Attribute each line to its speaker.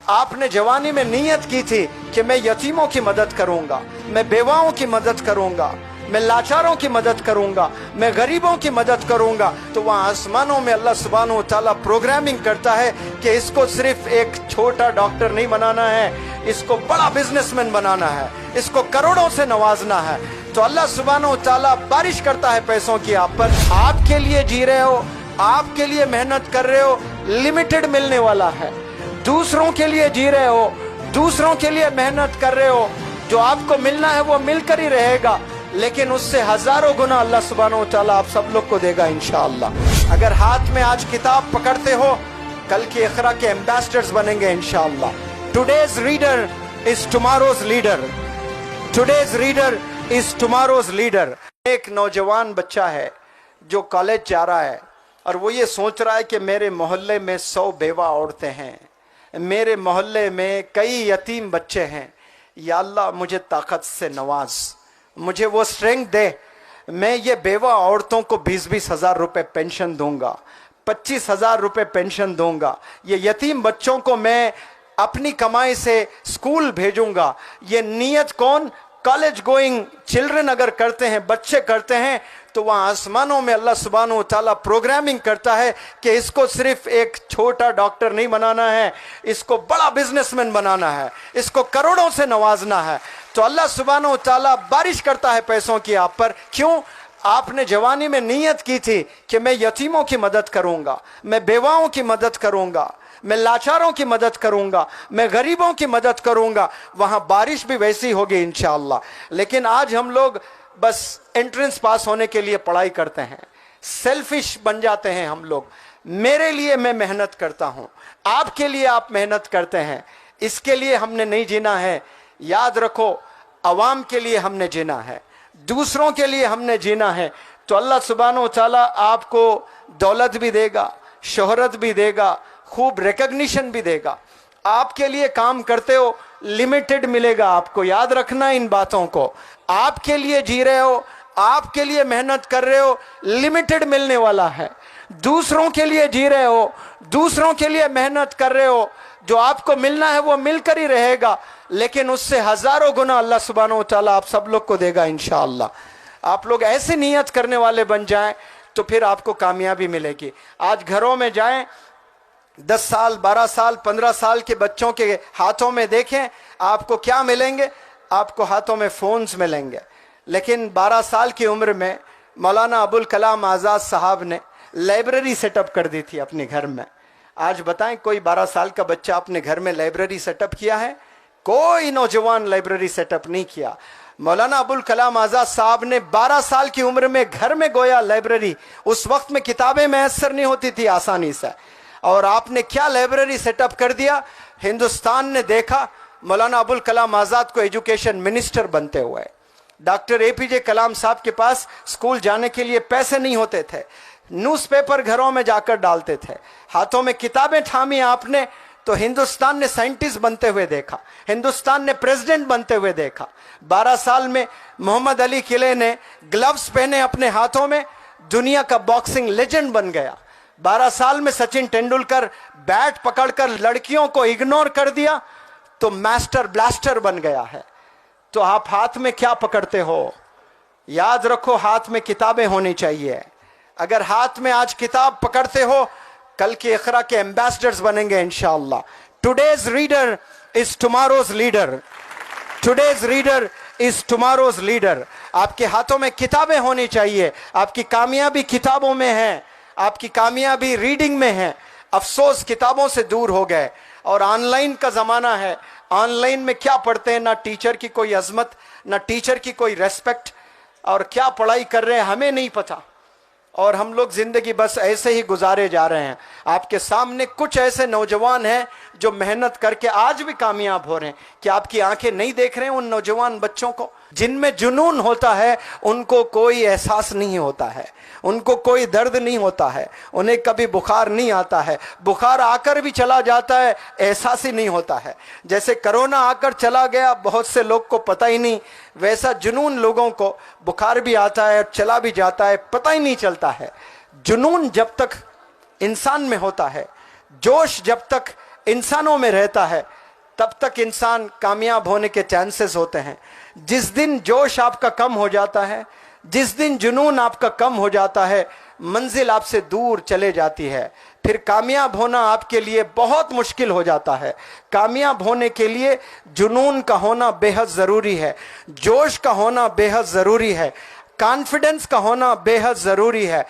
Speaker 1: आपने जवानी में नीयत की थी कि मैं यतीमों की मदद करूंगा, मैं बेवाओं की मदद करूंगा, मैं लाचारों की मदद करूंगा, मैं गरीबों की मदद करूंगा, तो वहाँ आसमानों में अल्लाह सुब्हानहू व तआला प्रोग्रामिंग करता है कि इसको सिर्फ एक छोटा डॉक्टर नहीं बनाना है, इसको बड़ा बिजनेसमैन बनाना है, इसको करोड़ों से नवाजना है। तो अल्लाह सुब्हानहू व तआला बारिश करता है पैसों की आप पर। आपके लिए जी रहे हो, आपके लिए मेहनत कर रहे हो, लिमिटेड मिलने वाला है। दूसरों के लिए जी रहे हो, दूसरों के लिए मेहनत कर रहे हो, जो आपको मिलना है वो मिलकर ही रहेगा, लेकिन उससे हजारों गुना अल्लाह सुब्हानहू व तआला आप सब लोग को देगा इंशाअल्लाह। अगर हाथ में आज किताब पकड़ते हो, कल की इक़रा के एम्बेसडर्स बनेंगे इंशाअल्लाह। Today's reader is tomorrow's leader, today's reader is tomorrow's leader. एक नौजवान बच्चा है जो कॉलेज जा रहा है और वो ये सोच रहा है कि मेरे मोहल्ले में 100 बेवा औरतें हैं, मेरे मोहल्ले में कई यतीम बच्चे हैं, या अल्लाह मुझे ताकत से नवाज, मुझे वो स्ट्रेंथ दे, मैं ये बेवा औरतों को 20-20 हज़ार रुपये पेंशन दूंगा, 25 हज़ार रुपये पेंशन दूंगा, ये यतीम बच्चों को मैं अपनी कमाई से स्कूल भेजूंगा। ये नीयत कौन? कॉलेज गोइंग चिल्ड्रन अगर करते हैं, बच्चे करते हैं, तो वहाँ आसमानों में अल्लाह सुब्हानहू व तआला प्रोग्रामिंग करता है कि इसको सिर्फ एक छोटा डॉक्टर नहीं बनाना है, इसको बड़ा बिजनेसमैन बनाना है, इसको करोड़ों से नवाजना है। तो अल्लाह सुब्हानहू व तआला बारिश करता है पैसों की आप पर। क्यों? आपने जवानी में नीयत की थी कि मैं यतीमों की मदद करूंगा, मैं बेवाओं की मदद करूंगा, मैं लाचारों की मदद करूंगा, मैं गरीबों की मदद करूंगा, वहां बारिश भी वैसी होगी इंशाअल्लाह। लेकिन आज हम लोग बस एंट्रेंस पास होने के लिए पढ़ाई करते हैं, सेल्फिश बन जाते हैं हम लोग। मेरे लिए मैं मेहनत करता हूं, आपके लिए आप मेहनत करते हैं, इसके लिए हमने नहीं जीना है। याद रखो, अवाम के लिए हमने जीना है, दूसरों के लिए हमने जीना है। तो अल्लाह सुब्हानहू व तआला आपको दौलत भी देगा, शोहरत भी देगा, खूब रिकग्निशन भी देगा। आपके लिए काम करते हो, लिमिटेड मिलेगा आपको, याद रखना इन बातों को। आपके लिए जी रहे हो, आपके लिए मेहनत कर रहे हो, लिमिटेड मिलने वाला है। दूसरों के लिए जी रहे हो, दूसरों के लिए मेहनत कर रहे हो, जो आपको मिलना है वो मिलकर ही रहेगा, लेकिन उससे हजारों गुना अल्लाह सुब्हानहू व तआला आप सब लोग को देगा इंशाअल्लाह। आप लोग ऐसी नीयत करने वाले बन जाएं तो फिर आपको कामयाबी मिलेगी। आज घरों में जाएं, 10 साल 12 साल 15 साल के बच्चों के हाथों में देखें, आपको क्या मिलेंगे? आपको हाथों में फोन्स मिलेंगे। लेकिन 12 साल की उम्र में मौलाना अबुल कलाम आज़ाद साहब ने लाइब्रेरी सेटअप कर दी थी अपने घर में। आज बताएं, कोई 12 साल का बच्चा अपने घर में लाइब्रेरी सेटअप किया है? कोई नौजवान लाइब्रेरी सेटअप नहीं किया। मौलाना अबुल कलाम आज़ाद साहब ने 12 साल की उम्र में घर में गोया लाइब्रेरी। उस वक्त में किताबें मैसर नहीं होती थी आसानी से, और आपने क्या लाइब्रेरी सेटअप कर दिया। हिंदुस्तान ने देखा मौलाना अबुल कलाम आज़ाद को एजुकेशन मिनिस्टर बनते हुए। डॉक्टर APJ कलाम साहब के पास स्कूल जाने के लिए पैसे नहीं होते थे, न्यूज़पेपर घरों में जाकर डालते थे, हाथों में किताबें थामी आपने, तो हिंदुस्तान ने साइंटिस्ट बनते हुए देखा, हिंदुस्तान ने प्रेसिडेंट बनते हुए देखा। 12 साल में मोहम्मद अली किले ने ग्लव्स पहने अपने हाथों में, दुनिया का बॉक्सिंग लेजेंड बन गया। 12 साल में सचिन तेंदुलकर बैट पकड़कर लड़कियों को इग्नोर कर दिया तो मास्टर ब्लास्टर बन गया है। तो आप हाथ में क्या पकड़ते हो? याद रखो, हाथ में किताबें होनी चाहिए। अगर हाथ में आज किताब पकड़ते हो, कल की इक़रा के एम्बेसडर्स बनेंगे इंशाअल्लाह। Today's reader is tomorrow's leader, today's reader is tomorrow's leader. आपके हाथों में किताबें होनी चाहिए। आपकी कामयाबी किताबों में है, आपकी कामयाबी रीडिंग में है। अफसोस किताबों से दूर हो गए और ऑनलाइन का ज़माना है। ऑनलाइन में क्या पढ़ते हैं? ना टीचर की कोई अजमत, ना टीचर की कोई रेस्पेक्ट, और क्या पढ़ाई कर रहे हैं हमें नहीं पता, और हम लोग ज़िंदगी बस ऐसे ही गुजारे जा रहे हैं। आपके सामने कुछ ऐसे नौजवान हैं जो मेहनत करके आज भी कामयाब हो रहे हैं। क्या आपकी आंखें नहीं देख रहे हैं उन नौजवान बच्चों को? जिनमें जुनून होता है उनको कोई एहसास नहीं होता है, उनको कोई दर्द नहीं होता है, उन्हें कभी बुखार नहीं आता है, बुखार आकर भी चला जाता है, एहसास ही नहीं होता है। जैसे कोरोना आकर चला गया, बहुत से लोग को पता ही नहीं, वैसा जुनून लोगों को बुखार भी आता है और चला भी जाता है, पता ही नहीं चलता है। जुनून जब तक इंसान में होता है, जोश जब तक इंसानों में रहता है तब तक इंसान कामयाब होने के चांसेस होते हैं। जिस दिन जोश आपका कम हो जाता है, जिस दिन जुनून आपका कम हो जाता है, मंजिल आपसे दूर चले जाती है। फिर कामयाब होना आपके लिए बहुत मुश्किल हो जाता है। कामयाब होने के लिए जुनून का होना बेहद ज़रूरी है, जोश का होना बेहद ज़रूरी है, कॉन्फिडेंस का होना बेहद ज़रूरी है।